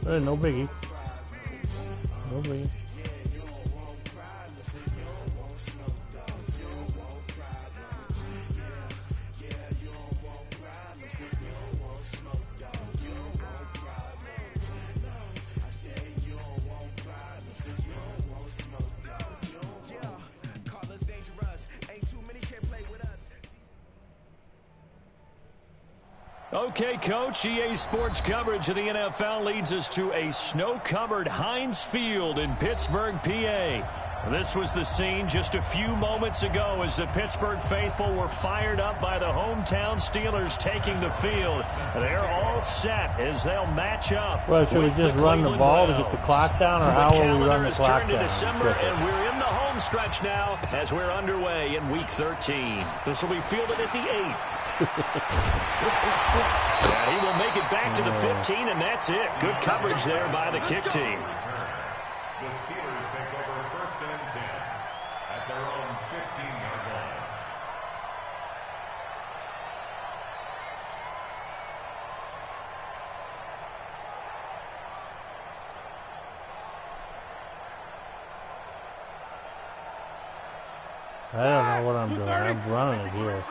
No biggie. No biggie. Okay, Coach, EA Sports coverage of the NFL leads us to a snow-covered Heinz Field in Pittsburgh, PA. This was the scene just a few moments ago as the Pittsburgh faithful were fired up by the hometown Steelers taking the field. They're all set as they'll match up. Well, should we just run the ball to get the clock down, or how will we run the clock down? December, and we're in the home stretch now as we're underway in Week 13. This will be fielded at the 8. And he will make it back to the 15, and that's it. Good coverage there by the kick team. The Steelers take over 1st and 10 at their own 15-yard line. I don't know what I'm doing. I'm running it here.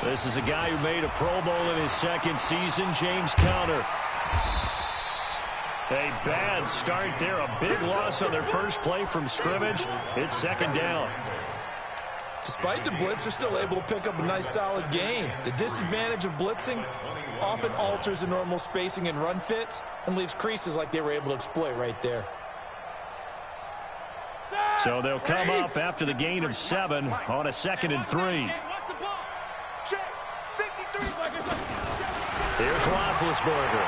This is a guy who made a Pro Bowl in his second season, James Conner. A bad start there, a big loss on their first play from scrimmage. It's 2nd down. Despite the blitz, they're still able to pick up a nice solid gain. The disadvantage of blitzing often alters the normal spacing and run fits and leaves creases like they were able to exploit right there. So they'll come up after the gain of 7 on a 2nd and 3. Here's Roethlisberger.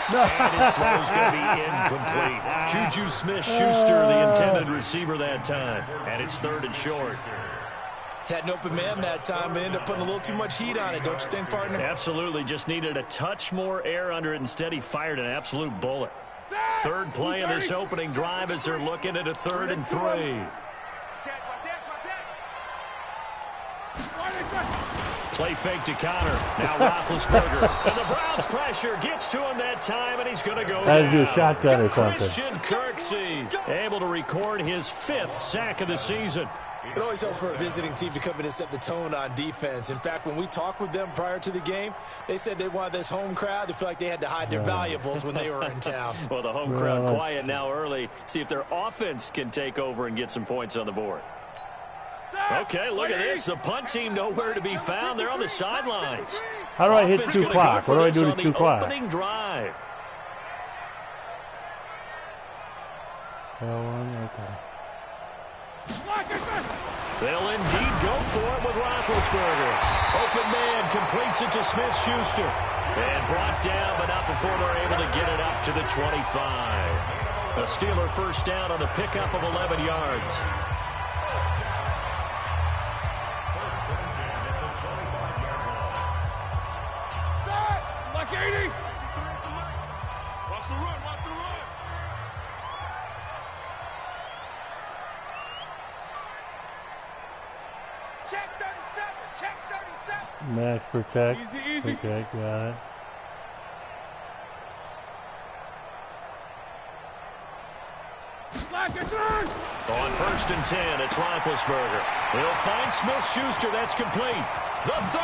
And his throw's going to be incomplete. Juju Smith-Schuster, the intended receiver that time. And it's 3rd and short. Had an open man that time, but ended up putting a little too much heat on it, don't you think, partner? Absolutely. Just needed a touch more air under it. Instead, he fired an absolute bullet. 3rd play in this opening drive as they're looking at a 3rd and 3. Play fake to Conner. Now Roethlisberger. And the Browns pressure gets to him that time, and he's going to go Had to down. do a shotgun or something. Christian Kirksey able to record his 5th sack of the season. It always helps for a visiting team to come in and set the tone on defense. In fact, when we talked with them prior to the game, they said they wanted this home crowd to feel like they had to hide their valuables when they were in town. Well, the home crowd quiet now early. See if their offense can take over and get some points on the board. Okay, look at this. The punt team nowhere to be found. They're on the sidelines. How do I hit 2 clock? What do I do to 2 clock? Opening drive. Okay. They'll indeed go for it with Roethlisberger. Open man completes it to Smith-Schuster. And brought down, but not before they're able to get it up to the 25. A Steeler 1st down on the pickup of 11 yards. Like 80. Watch the run, watch the run. Check 37, check 37. Max protect. Easy. Okay, got it. On 1st and 10, it's Roethlisberger. He'll find Smith-Schuster. That's complete. The 30.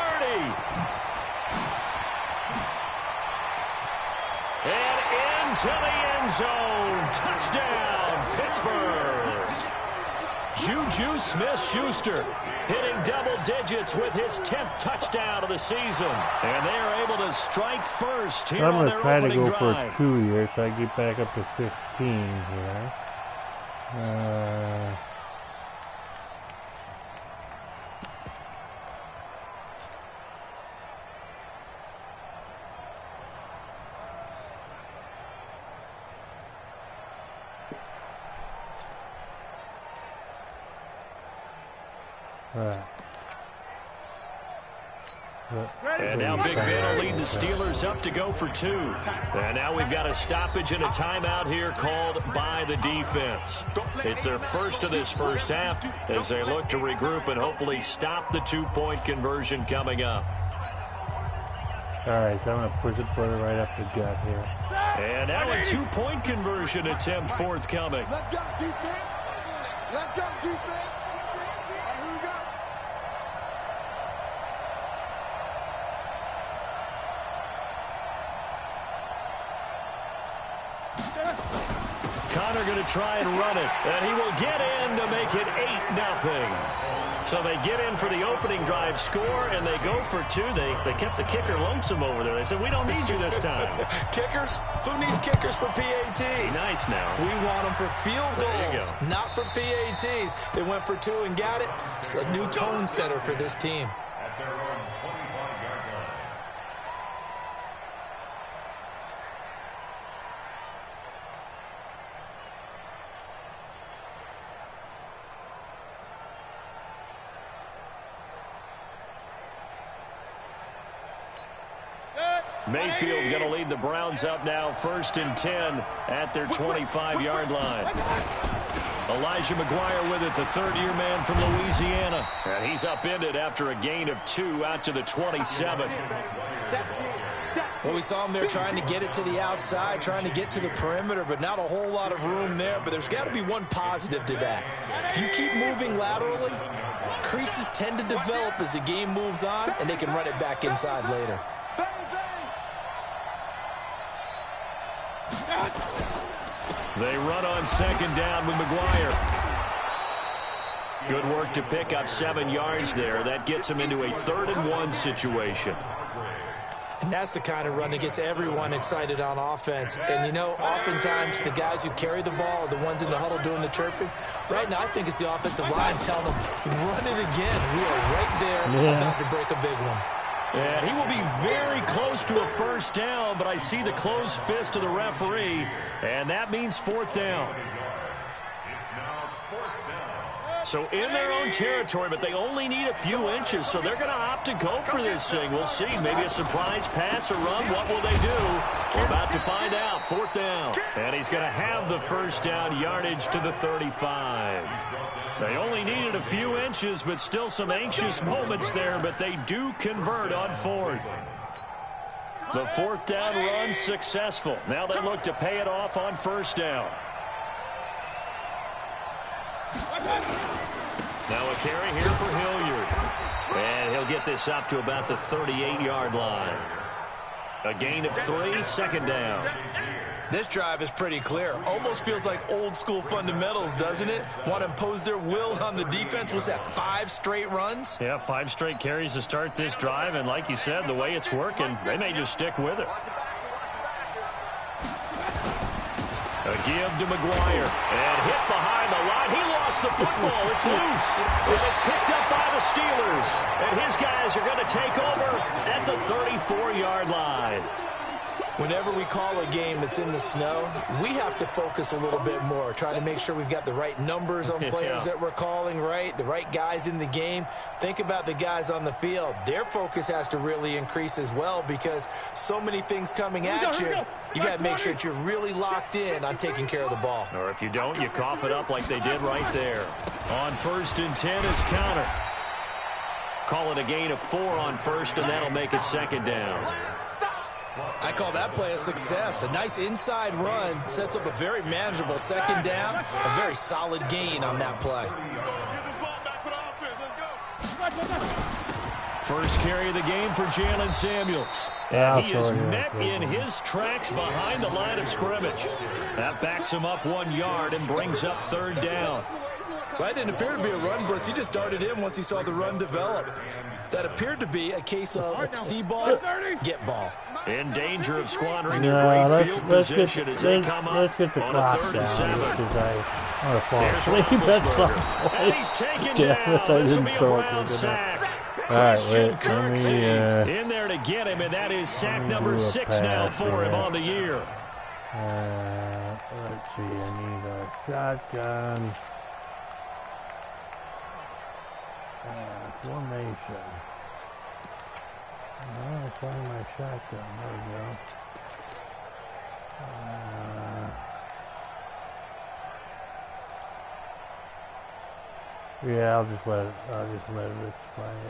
And into the end zone. Touchdown, Pittsburgh. Juju Smith-Schuster hitting double digits with his 10th touchdown of the season. And they are able to strike first here on their opening drive. I'm going to try to go for 2 here so I get back up to 15 here. And now Big Ben will lead the Steelers up to go for 2. And now we've got a stoppage and a timeout here called by the defense. It's their first of this first half as they look to regroup and hopefully stop the 2-point conversion coming up. Alright, so I'm going to push it right up the gut here. And now a two-point conversion attempt forthcoming. Let's go, defense. Let's go, defense. All right, here we go. Connor going to try and run it, and he will get in to make it 8-0. So they get in for the opening drive score, and they go for two. They kept the kicker lonesome over there. They said, we don't need you this time. Kickers? Who needs kickers for PATs? Nice now. We want them for field goals, not for PATs. They went for two and got it. It's a new tone setter for this team. At their own 25-yard line. Mayfield going to lead the Browns up now, 1st and 10 at their 25-yard line. Elijah McGuire with it, the third-year man from Louisiana. And he's upended after a gain of 2 out to the 27. Well, we saw him there trying to get it to the outside, trying to get to the perimeter, but not a whole lot of room there. But there's got to be one positive to that. If you keep moving laterally, creases tend to develop as the game moves on, and they can run it back inside later. They run on 2nd down with McGuire. Good work to pick up 7 yards there. That gets them into a 3rd and 1 situation. And that's the kind of run that gets everyone excited on offense. And, you know, oftentimes the guys who carry the ball are the ones in the huddle doing the chirping. Right now, I think it's the offensive line telling them, run it again. We are right there about to break a big one. And he will be very close to a 1st down, but I see the closed fist of the referee, and that means 4th down. It's now 4th down. So in their own territory, but they only need a few inches, so they're going to opt to go for this thing. We'll see. Maybe a surprise pass or run. What will they do? We're about to find out. 4th down. And he's going to have the 1st down yardage to the 35. They only needed a few inches, but still some anxious moments there, but they do convert on 4th. The 4th down run successful. Now they look to pay it off on 1st down. Now a carry here for Hilliard. And he'll get this up to about the 38-yard line. A gain of 3, 2nd down. This drive is pretty clear. Almost feels like old school fundamentals, doesn't it? Want to impose their will on the defense. Was that 5 straight runs? Yeah, 5 straight carries to start this drive. And like you said, the way it's working, they may just stick with it. A give to McGuire. And hit behind the line. He lost the football. It's loose. And it's picked up by the Steelers. And his guys are going to take over at the 34-yard line. Whenever we call a game that's in the snow, we have to focus a little bit more, try to make sure we've got the right numbers on players that we're calling right, the right guys in the game. Think about the guys on the field. Their focus has to really increase as well because so many things coming at you, you got to make sure that you're really locked in on taking care of the ball. Or if you don't, you cough it up like they did right there. On 1st and 10 is counter. Call it a gain of 4 on 1st, and that'll make it 2nd down. I call that play a success. A nice inside run sets up a very manageable 2nd down. A very solid gain on that play. First carry of the game for Jalen Samuels. And he is met in his tracks behind the line of scrimmage. That backs him up 1 yard and brings up 3rd down. Well, that didn't appear to be a run blitz. He just darted in once he saw the run develop. That appeared to be a case of see ball, get ball. In danger of squandering their great field position as they come up on a 3rd and 7. There's Roethlisberger. And he's taken down. This will be a Brown sack. Christian Kirk's in there to get him, and that is sack number 6 now for him on the year. Let's see, I need a shotgun. Formation. I find my shotgun. There we go. Yeah, I'll just let it explain.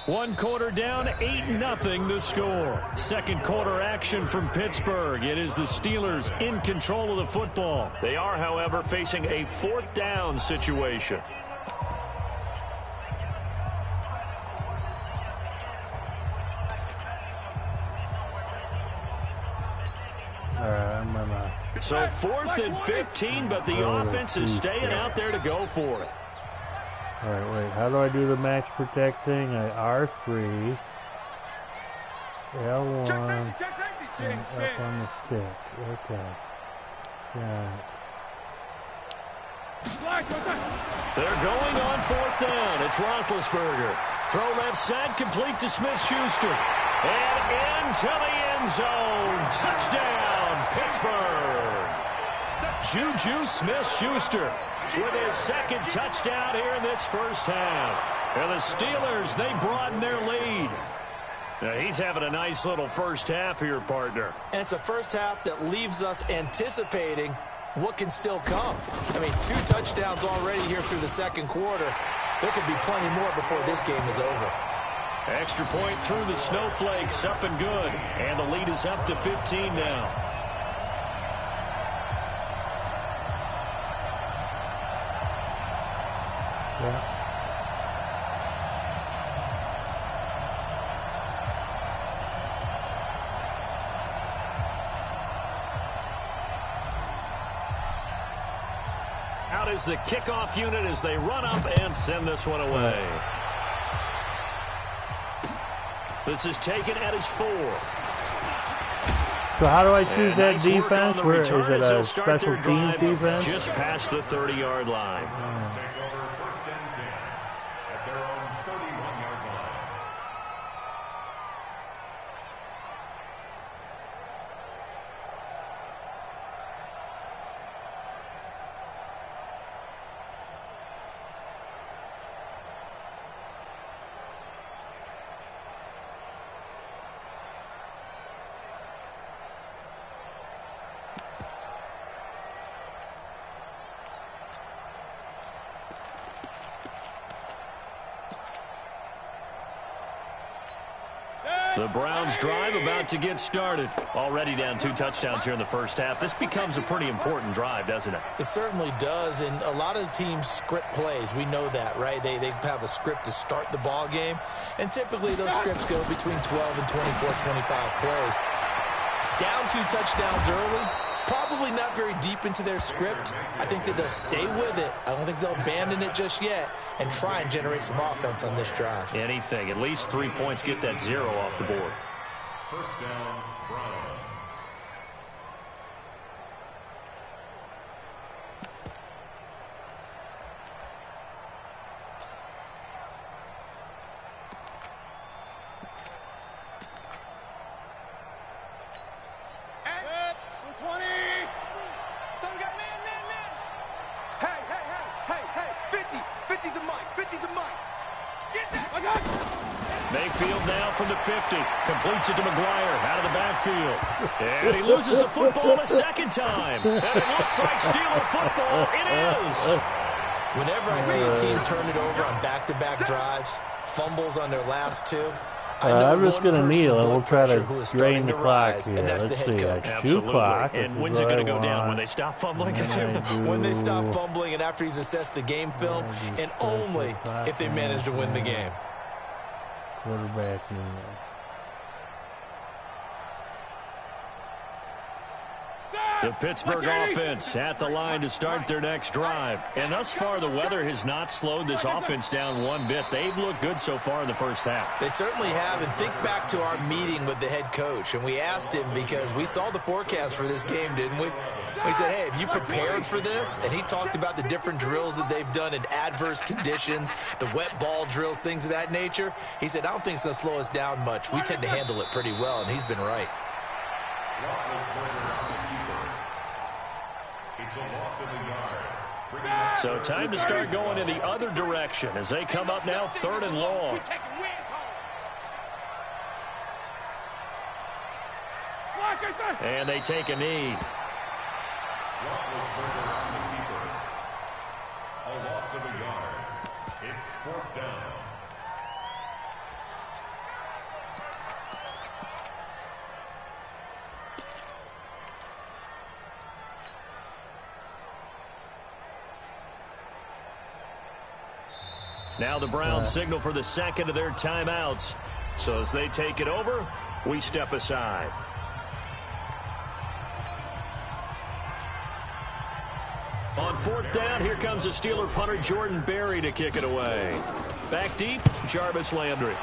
One quarter down, 8-0 the score. Second quarter action from Pittsburgh. It is the Steelers in control of the football. They are, however, facing a fourth down situation. So 4th and 15, but the offense is staying out there to go for it. All right, wait. How do I do the max protect thing? R3, L1, and up on the stick. Okay. Got it. They're going on 4th down. It's Roethlisberger. Throw left side, complete to Smith-Schuster. And into the end zone. Touchdown, Pittsburgh. Juju Smith-Schuster with his second touchdown here in this first half. And the Steelers, they broaden their lead. Now, he's having a nice little first half here, partner. And it's a first half that leaves us anticipating what can still come. I mean, 2 touchdowns already here through the second quarter. There could be plenty more before this game is over. Extra point through the snowflakes, up and good. And the lead is up to 15 now. Yeah. Out is the kickoff unit as they run up and send this one away. This is taken at his 4. So how do I choose that nice defense? Where is it, a special teams defense? Just past the 30-yard line. Take over 1st and 10 at their own 31-yard line. The Browns drive about to get started. Already down 2 touchdowns here in the first half. This becomes a pretty important drive, doesn't it? It certainly does, and a lot of teams script plays. We know that, right? They have a script to start the ball game, and typically those scripts go between 12 and 24, 25 plays. Down 2 touchdowns early, probably not very deep into their script. I think that they'll stay with it. I don't think they'll abandon it just yet and try and generate some offense on this drive. Anything. At least 3 points, get that 0 off the board. 1st down, Browns. Mayfield now from the 50. Completes it to McGuire out of the backfield. And he loses the football a second time. And it looks like Steeler football. It is. Whenever I see a team turn it over on back-to-back drives, fumbles on their last 2, I know I'm just going to kneel and we'll try to drain the clock rise, here. and that's Let's the head see. coach. Absolutely. 2 o'clock. And when's it going to go down? When they stop fumbling? When they stop fumbling and after he's assessed the game film, and only if they manage to win the game. Quarterback kneel. The Pittsburgh offense at the line to start their next drive. And thus far, the weather has not slowed this offense down one bit. They've looked good so far in the first half. They certainly have. And think back to our meeting with the head coach. And we asked him because we saw the forecast for this game, didn't we? We said, hey, have you prepared for this? And he talked about the different drills that they've done in adverse conditions, the wet ball drills, things of that nature. He said, I don't think it's going to slow us down much. We tend to handle it pretty well, and he's been right. So time to start going in the other direction as they come up now 3rd and long. And they take a knee. A loss of a yard. It's 4th down. Now the Browns signal for the second of their timeouts. So as they take it over, we step aside. On fourth down, here comes the Steeler punter Jordan Berry to kick it away. Back deep, Jarvis Landry.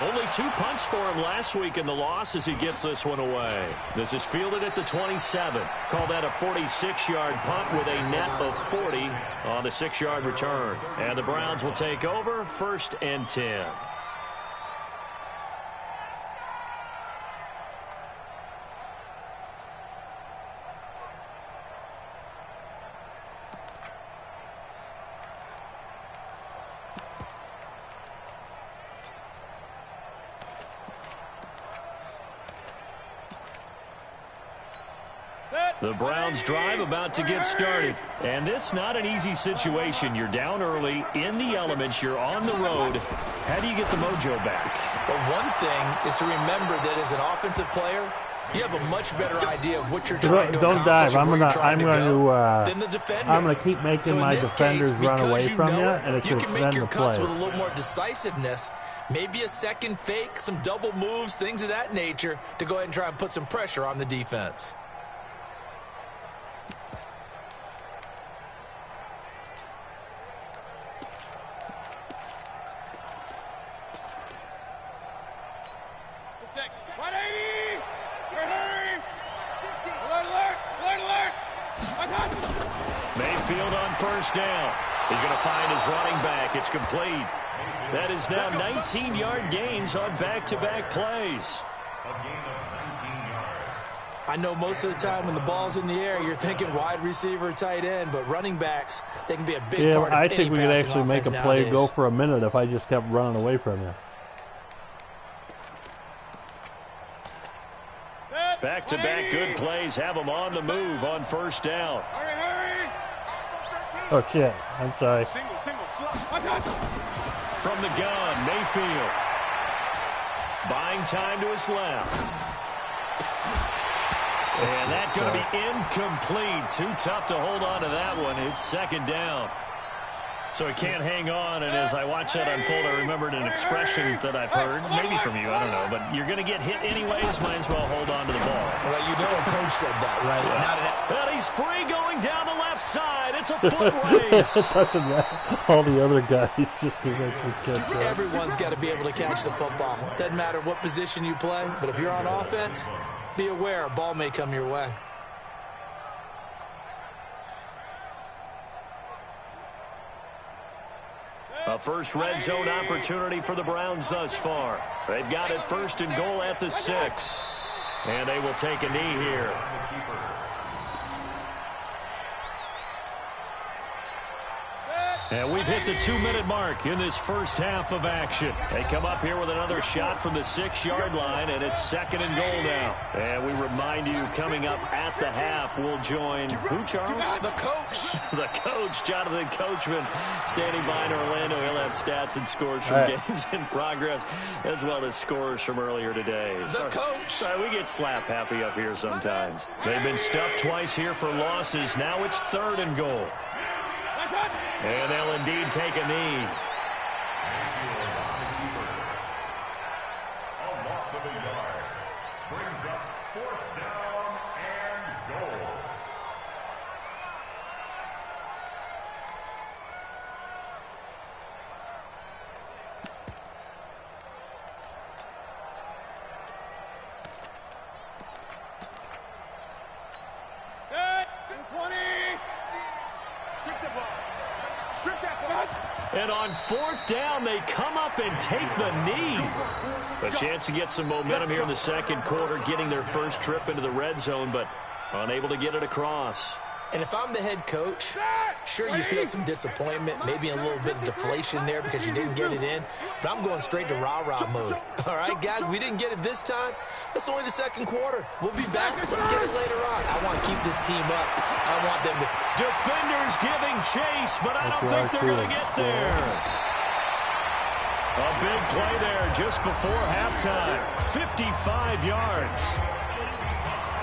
Only 2 punts for him last week in the loss as he gets this one away. This is fielded at the 27. Call that a 46-yard punt with a net of 40 on the 6-yard return. And the Browns will take over 1st and 10. The Browns drive about to get started. And this not an easy situation. You're down early, in the elements, you're on the road. How do you get the mojo back? Well, one thing is to remember that as an offensive player, you have a much better idea of what you're trying to Don't accomplish dive. I'm than the defender. I'm gonna keep making my defenders run away from you, and it's you gonna can make extend your the cuts play. with a little more decisiveness. Maybe a second fake, some double moves, things of that nature to go ahead and try and put some pressure on the defense. Mayfield on first down. He's going to find his running back. It's complete. That is now 19-yard gains on back-to-back plays. A gain of 19 yards. I know most of the time when the ball's in the air, you're thinking wide receiver, tight end, but running backs, they can be a big part of I any think we could passing actually make a offense play nowadays. go for a minute if I just kept running away from you. Back-to-back good plays have them on the move on first down. Hurry! Oh, shit. I'm sorry. Single, slot. From the gun, Mayfield. Buying time to his left. And that's going to be incomplete. Too tough to hold on to that one. It's second down. So he can't hang on, and as I watch that unfold, I remembered an expression that I've heard, maybe from you, I don't know, but you're going to get hit anyways, might as well hold on to the ball. Well, you know a coach said that, right? Yeah. And he's free going down the left side. It's a foot race. It doesn't matter. All the other guys just eventually catch up. Everyone's got to be able to catch the football. Doesn't matter what position you play, but if you're on offense, be aware a ball may come your way. A first red zone opportunity for the Browns thus far. They've got it 1st and goal at the 6. And they will take a knee here. And we've hit the 2-minute mark in this first half of action. They come up here with another shot from the 6-yard line, and it's 2nd and goal now. And we remind you, coming up at the half, we'll join who, Charles? The coach. The coach, Jonathan Coachman, standing by in Orlando. He'll have stats and scores from games in progress, as well as scores from earlier today. The coach. Sorry, we get slap happy up here sometimes. They've been stuffed twice here for losses. Now it's 3rd and goal. And they'll indeed take a knee. A loss of a yard. Brings up 4th down and goal. And on 4th down, they come up and take the knee. A chance to get some momentum here in the second quarter, getting their first trip into the red zone, but unable to get it across. And if I'm the head coach, sure you feel some disappointment, maybe a little bit of deflation there because you didn't get it in, but I'm going straight to rah-rah mode. All right, guys, we didn't get it this time. That's only the second quarter. We'll be back. Let's get it later on. I want to keep this team up. I want them to... Defenders giving chase, but I don't think they're going to get there. A big play there just before halftime. 55 yards.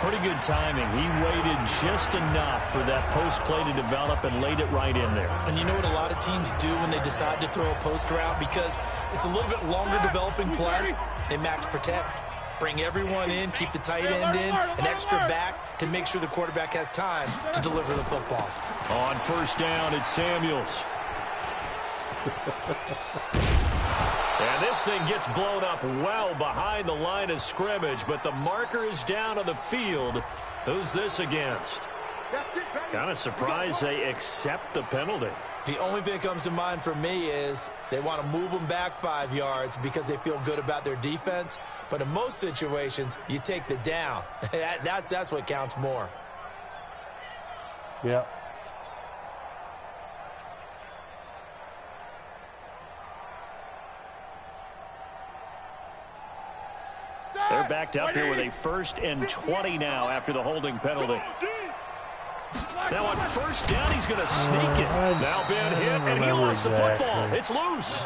Pretty good timing. He waited just enough for that post play to develop and laid it right in there. And you know what a lot of teams do when they decide to throw a post route? Because it's a little bit longer developing play, they max protect. Bring everyone in, keep the tight end in, an extra back to make sure the quarterback has time to deliver the football. On first down, it's Samuels. And this thing gets blown up well behind the line of scrimmage, but the marker is down on the field. Who's this against? Kind of surprised they accept the penalty. The only thing that comes to mind for me is they want to move them back 5 yards because they feel good about their defense. But in most situations, you take the down. That's what counts more. Yep. They're backed up here with a 1st and 20 now after the holding penalty. Now on first down, he's going to sneak it. Now been hit, and he lost the football. It's loose.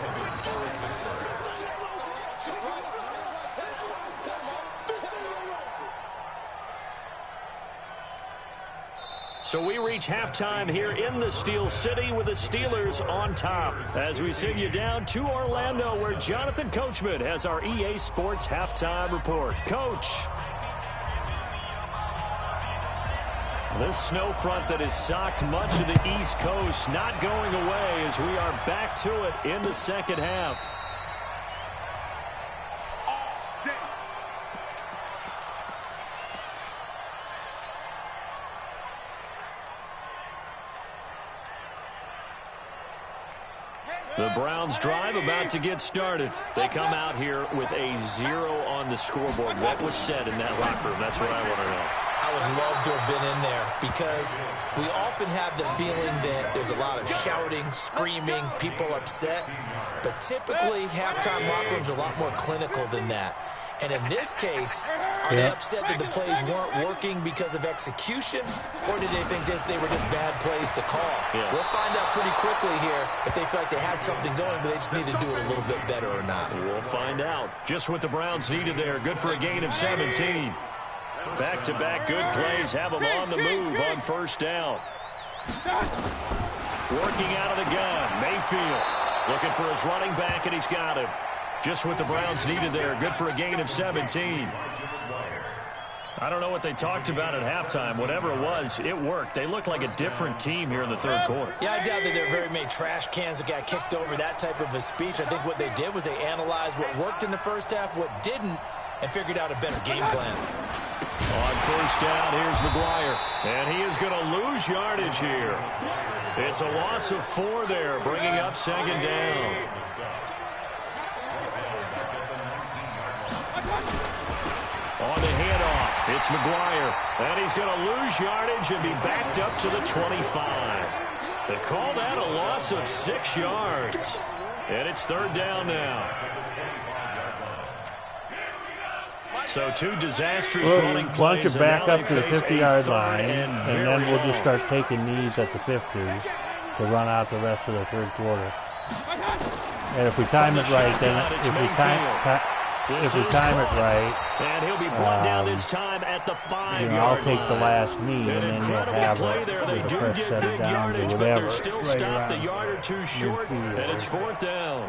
So we reach halftime here in the Steel City with the Steelers on top. As we send you down to Orlando, where Jonathan Coachman has our EA Sports halftime report. Coach. This snow front that has socked much of the East Coast not going away as we are back to it in the second half. The Browns drive about to get started. They come out here with a 0 on the scoreboard. What was said in that locker room? That's what I want to know. I would love to have been in there because we often have the feeling that there's a lot of shouting, screaming, people upset. But typically, halftime locker rooms are a lot more clinical than that. And in this case, are they upset that the plays weren't working because of execution, or did they think they were just bad plays to call? Yeah. We'll find out pretty quickly here if they feel like they had something going, but they just need to do it a little bit better or not. We'll find out. Just what the Browns needed there. Good for a gain of 17. Back-to-back good plays have them on the move on first down. Working out of the gun, Mayfield looking for his running back, and he's got him. Just what the Browns needed there. Good for a gain of 17. I don't know what they talked about at halftime. Whatever it was, it worked. They looked like a different team here in the third quarter. Yeah, I doubt that there were very many trash cans that got kicked over, that type of a speech. I think what they did was they analyzed what worked in the first half, what didn't, and figured out a better game plan. On first down, here's McGuire. And he is going to lose yardage here. It's a loss of 4 there, bringing up second down. On the handoff, it's McGuire. And he's going to lose yardage and be backed up to the 25. They call that a loss of 6 yards. And it's third down now. So 2 disastrous running plays. Why don't you back up to the 50-yard line, and then we'll just start taking knees at the 50 to run out the rest of the third quarter. And if we time it right, then if we time it right, and he'll be brought down this time at the 5-yard line. I'll take the last knee, and then you'll have play there. They do get big yardage, but they're still stopped a yard or 2 short, and it's fourth down.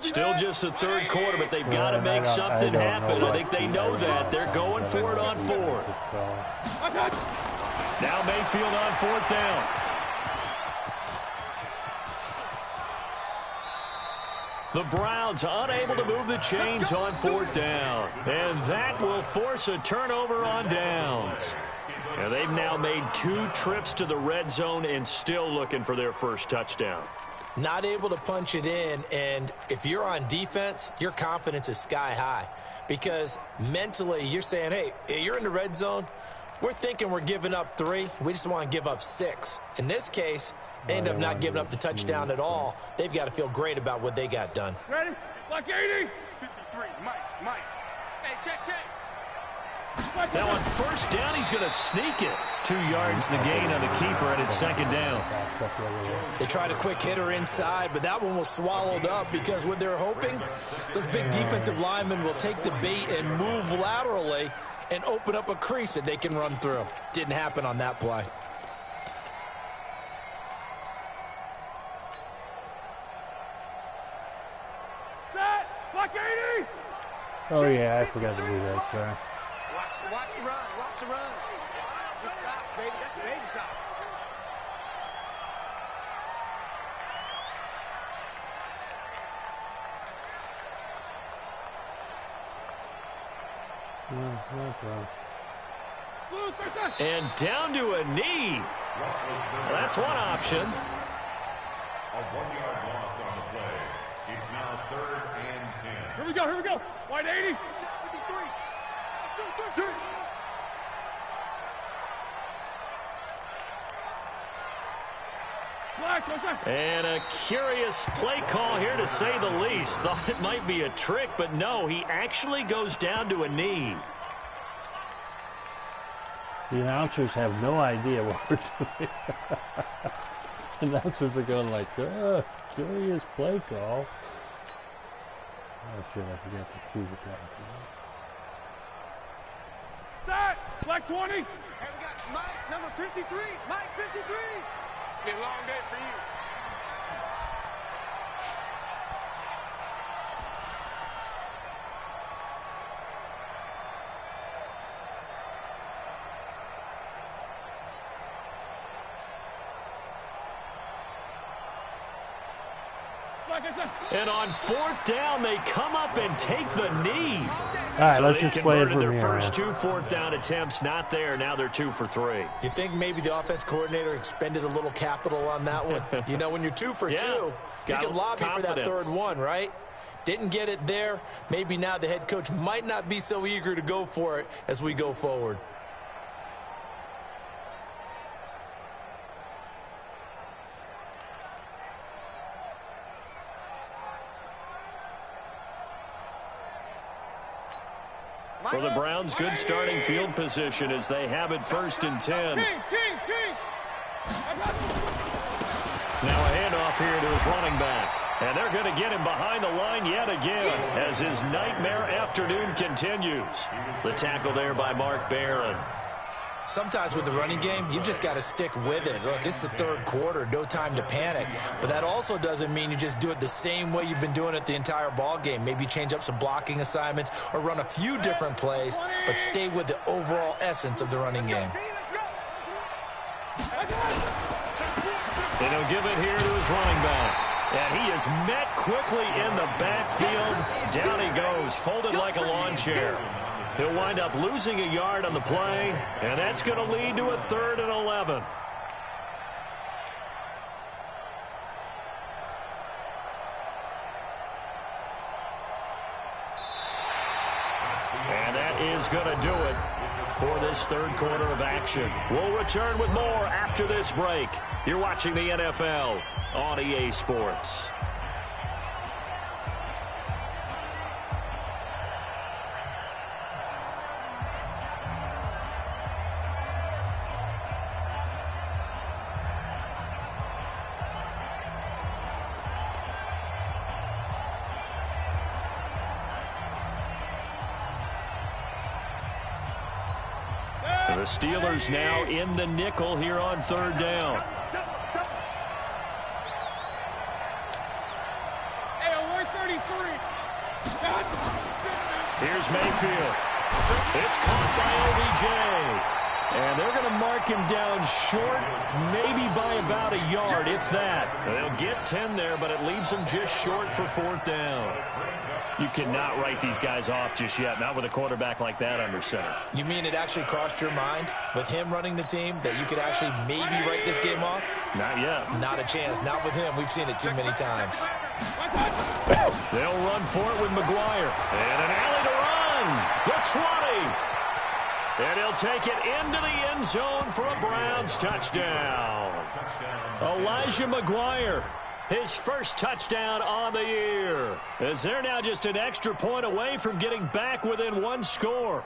Still just the third quarter, but they've got to make something happen. I think they know that. They're going for it on fourth. Now Mayfield on fourth down. The Browns unable to move the chains on fourth down. And that will force a turnover on downs. And they've now made 2 trips to the red zone and still looking for their first touchdown. not able to punch it in, and if you're on defense, your confidence is sky high because mentally you're saying, hey, you're in the red zone. We're thinking we're giving up 3. We just want to give up 6. In this case, they end up not giving up the touchdown at all. They've got to feel great about what they got done. Ready? Like 80. 53. Mike. Hey, check. Now on first down, he's going to sneak it. 2 yards the gain on the keeper, and it's second down. They tried a quick hitter inside, but that one was swallowed up because what they're hoping, those big defensive linemen will take the bait and move laterally and open up a crease that they can run through. Didn't happen on that play. Set. Like 80. Oh yeah, I forgot to do that, sorry. Watch the run. Watch the run. Good stop, baby. That's a baby stop. No problem. And down to a knee. That's one option. A 1-yard loss on the play. It's now 3rd and 10. Here we go. Wide 80. 53. And a curious play call here, to say the least. Thought it might be a trick, but no, he actually goes down to a knee. The announcers have no idea what we're doing. The announcers are going like, curious play call. Oh shit, I forgot to choose it down. Set! Flag 20! Hey, we got Mike, number 53! Mike, 53! It's been a long day for you. And on fourth down, they come up and take the knee. All right, so let's just play it from their here. First 2 fourth down attempts, not there. Now they're 2 for 3. You think maybe the offense coordinator expended a little capital on that one? You know, when you're 2 for 2, you can lobby for that third one, right? Didn't get it there. Maybe now the head coach might not be so eager to go for it as we go forward. For the Browns, good starting field position as they have it 1st and 10. King. Now a handoff here to his running back. And they're going to get him behind the line yet again as his nightmare afternoon continues. The tackle there by Mark Barron. Sometimes with the running game, you've just got to stick with it. Look, it's the third quarter, no time to panic. But that also doesn't mean you just do it the same way you've been doing it the entire ball game. Maybe change up some blocking assignments or run a few different plays, but stay with the overall essence of the running game. And he'll give it here to his running back. And he is met quickly in the backfield. Down he goes, folded like a lawn chair. He'll wind up losing a yard on the play, and that's going to lead to a 3rd and 11. And that is going to do it for this third quarter of action. We'll return with more after this break. You're watching the NFL on EA Sports. The Steelers now in the nickel here on 3rd down. Here's Mayfield. It's caught by OBJ. And they're going to mark him down short, maybe by about a yard, if that. They'll get 10 there, but it leaves them just short for 4th down. You cannot write these guys off just yet, not with a quarterback like that under center. You mean it actually crossed your mind with him running the team that you could actually maybe write this game off? Not yet. Not a chance. Not with him. We've seen it too many times. They'll run for it with McGuire. And an alley to run. The 20. And he'll take it into the end zone for a Browns touchdown. Elijah McGuire, his first touchdown on the year, as they're now just an extra point away from getting back within one score.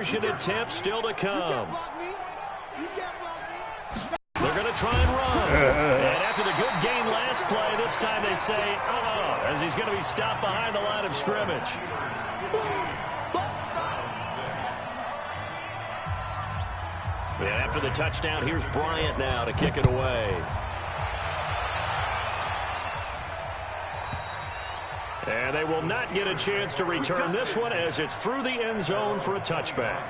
Conversion attempt still to come. They're going to try and run. And after the good gain last play, this time they say, as he's going to be stopped behind the line of scrimmage. And after the touchdown, here's Bryant now to kick it away. And they will not get a chance to return this one as it's through the end zone for a touchback.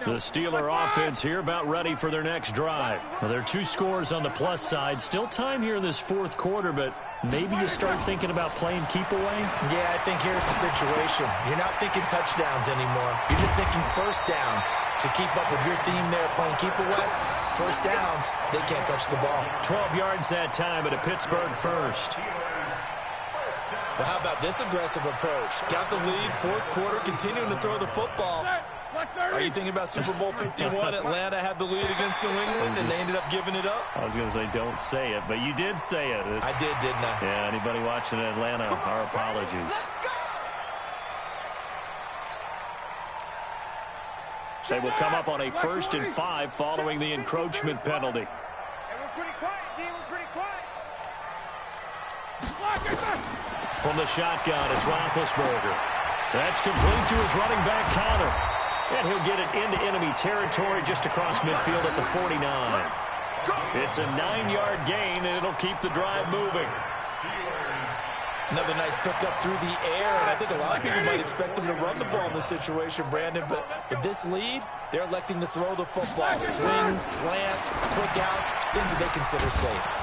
The Steeler offense here about ready for their next drive. Well, there are 2 scores on the plus side. Still time here in this fourth quarter, but maybe you start thinking about playing keep away? Yeah, I think here's the situation. You're not thinking touchdowns anymore. You're just thinking first downs. To keep up with your theme there, playing keep away, first downs, they can't touch the ball. 12 yards that time at a Pittsburgh first. Well, how about this aggressive approach? Got the lead, fourth quarter, continuing to throw the football. Are you thinking about Super Bowl 51? Atlanta had the lead against New England, and they ended up giving it up? I was going to say don't say it, but you did say it. I did, didn't I? Yeah, anybody watching Atlanta, our apologies. They will come up on a 1st and 5 following the encroachment penalty. We're pretty quiet, D. We're pretty quiet. From the shotgun, it's Roethlisberger. That's complete to his running back Connor. And he'll get it into enemy territory just across midfield at the 49. It's a 9-yard gain, and it'll keep the drive moving. Another nice pickup through the air, and I think a lot of people might expect them to run the ball in this situation, Brandon, but with this lead, they're electing to throw the football. Swings, slants, quick outs, things that they consider safe.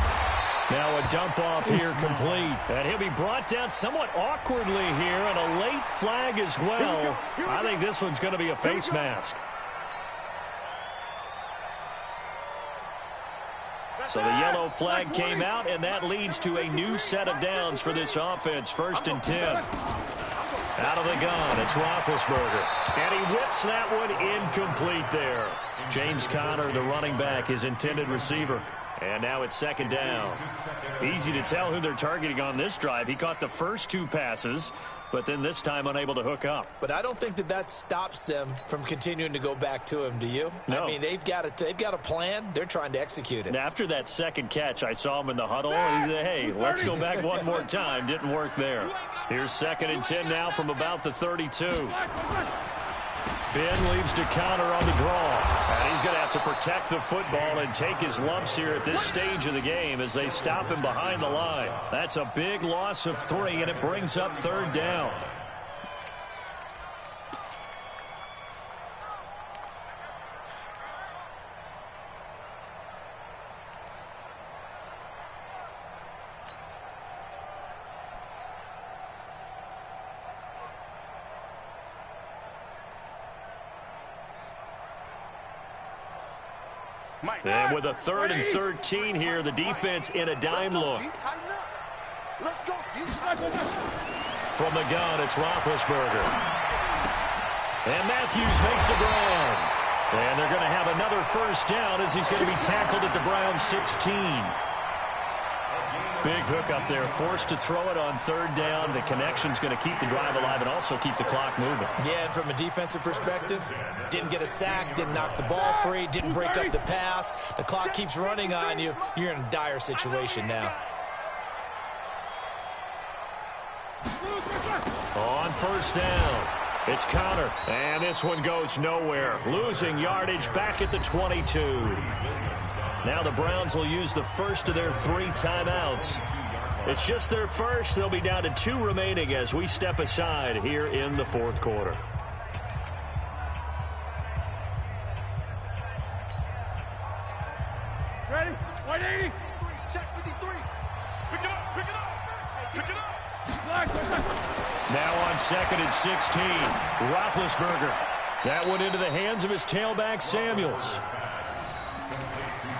Now a dump off here complete. And he'll be brought down somewhat awkwardly here, and a late flag as well. I think this one's going to be a face mask. So the yellow flag came out, and that leads to a new set of downs for this offense. 1st and 10. Out of the gun, it's Roethlisberger. And he whips that one incomplete there. James Conner, the running back, his intended receiver. And now it's 2nd down. Easy to tell who they're targeting on this drive. He caught the first 2 passes, but then this time unable to hook up. But I don't think that stops them from continuing to go back to him, do you? No. I mean, they've got a plan. They're trying to execute it. And after that second catch, I saw him in the huddle. He said, hey, let's go back one more time. Didn't work there. Here's 2nd and 10 now from about the 32. Ben leaves to counter on the draw. And he's going to have to protect the football and take his lumps here at this stage of the game as they stop him behind the line. That's a big loss of 3, and it brings up 3rd down. And with a 3rd and 13 here, the defense in a dime look. Let's go. From the gun, it's Roethlisberger. And Matthews makes the ground. And they're going to have another 1st down as he's going to be tackled at the Browns 16. Big hook up there, forced to throw it on third down. The connection's going to keep the drive alive and also keep the clock moving. Yeah, and from a defensive perspective, didn't get a sack, didn't knock the ball free, didn't break up the pass. The clock keeps running on you. You're in a dire situation now. On first down, it's Connor, and this one goes nowhere. Losing yardage back at the 22. Now the Browns will use the first of their 3 timeouts. It's just their first. They'll be down to 2 remaining as we step aside here in the fourth quarter. Ready? 180. Check 53. Pick it up. Pick it up. Pick it up. Now on 2nd and 16, Roethlisberger. That one into the hands of his tailback, Samuels.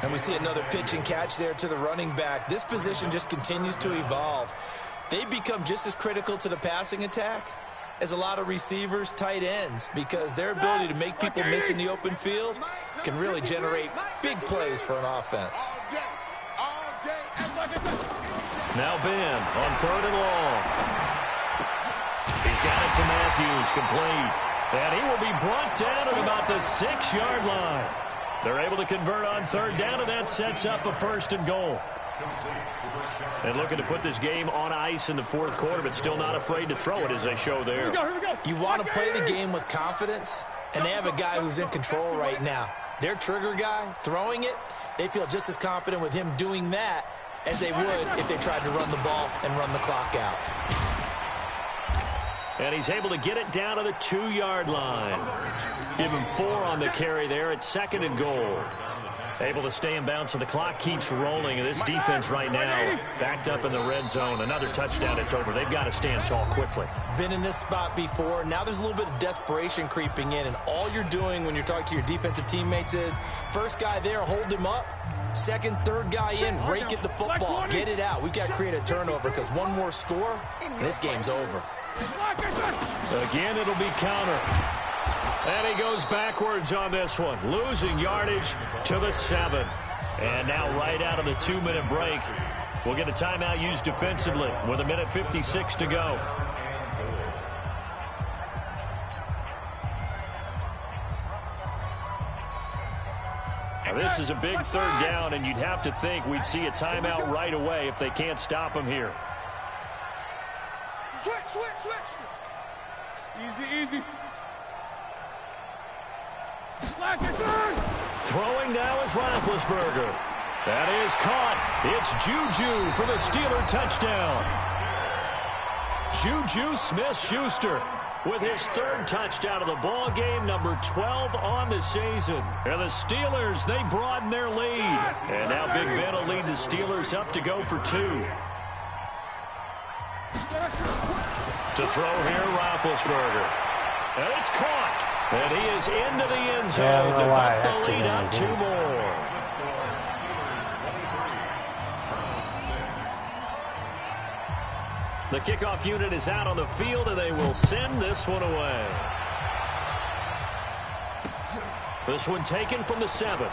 And we see another pitch and catch there to the running back. This position just continues to evolve. They become just as critical to the passing attack as a lot of receivers, tight ends, because their ability to make people miss in the open field can really generate big plays for an offense. Now Ben on 3rd and long. He's got it to Matthews, complete. And he will be brought down at about the 6-yard line. They're able to convert on 3rd down, and that sets up a 1st and goal. And looking to put this game on ice in the 4th quarter, but still not afraid to throw it as they show there. You want to play the game with confidence, and they have a guy who's in control right now. Their trigger guy, throwing it, they feel just as confident with him doing that as they would if they tried to run the ball and run the clock out. And he's able to get it down to the 2-yard line. Give him 4 on the carry there at 2nd and goal. Able to stay in bounds, so the clock keeps rolling. And this defense right now backed up in the red zone. Another touchdown, it's over. They've got to stand tall quickly. Been in this spot before. Now there's a little bit of desperation creeping in. And all you're doing when you're talking to your defensive teammates is, first guy there, hold him up. Second, third guy in, rake at the football. Get it out. We've got to create a turnover because one more score, and this game's over. Again, it'll be counter. And he goes backwards on this one, losing yardage to the 7. And now right out of the 2-minute break, we'll get a timeout used defensively with 1:56 to go. Now this is a big 3rd down, and you'd have to think we'd see a timeout right away if they can't stop him here. Switch. Easy. Throwing now is Roethlisberger. That is caught. It's Juju for the Steeler touchdown. Juju Smith-Schuster with his 3rd touchdown of the ball game, number 12 on the season. And the Steelers, they broaden their lead. And now Big Ben will lead the Steelers up to go for 2. To throw here, Roethlisberger. And it's caught. And he is into the end zone to put the lead up 2 more. The kickoff unit is out on the field, and they will send this one away. This one taken from the 7.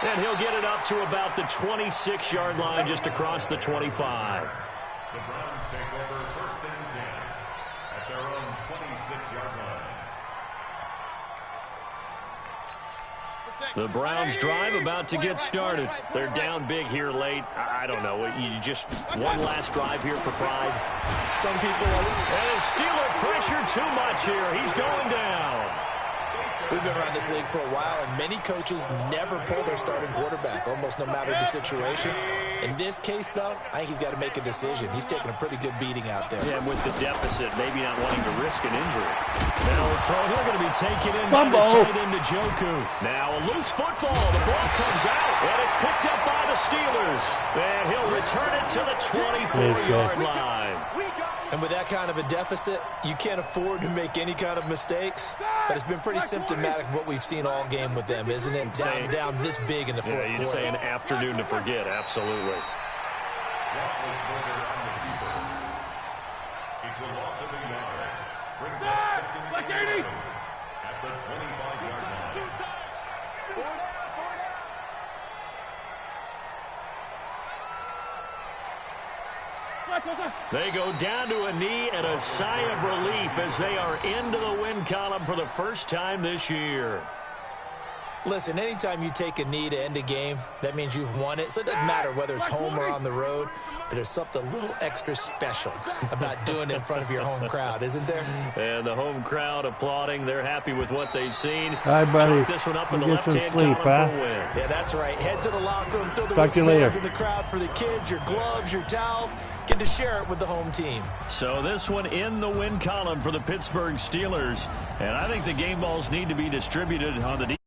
And he'll get it up to about the 26-yard line, just across the 25. The Browns take over 1st and 10 at their own 26-yard line. The Browns drive about to get started. They're down big here late. I don't know. You just one last drive here for pride. Some people are... And his Steeler pressure too much here. He's going down. We've been around this league for a while, and many coaches never pull their starting quarterback, almost no matter the situation. In this case, though, I think he's got to make a decision. He's taking a pretty good beating out there. Yeah, and with the deficit, maybe not wanting to risk an injury. Now a throw, they're going to be taken in by the tight end Njoku. Now a loose football. The ball comes out, and it's picked up by the Steelers. And he'll return it to the 24-yard line. And with that kind of a deficit, you can't afford to make any kind of mistakes. But it's been pretty symptomatic of what we've seen all game with them, isn't it? Down this big in the fourth quarter. You'd say an afternoon to forget, absolutely. It's a loss of a yard. Brings up 2nd and 11 at the 25-yard line. They go down to a knee and a sigh of relief as they are into the win column for the first time this year. Listen, anytime you take a knee to end a game, that means you've won it. So it doesn't matter whether it's home or on the road, but there's something a little extra special about doing it in front of your home crowd, isn't there? And the home crowd applauding. They're happy with what they've seen. All right, buddy. Chalk this one up in the Get some left-hand sleep, column huh? for a win. Yeah, that's right. Head to the locker room, throw the Talk to you wristbands later. in the crowd for the kids, your gloves, your towels. Get to share it with the home team. So this one in the win column for the Pittsburgh Steelers. And I think the game balls need to be distributed on the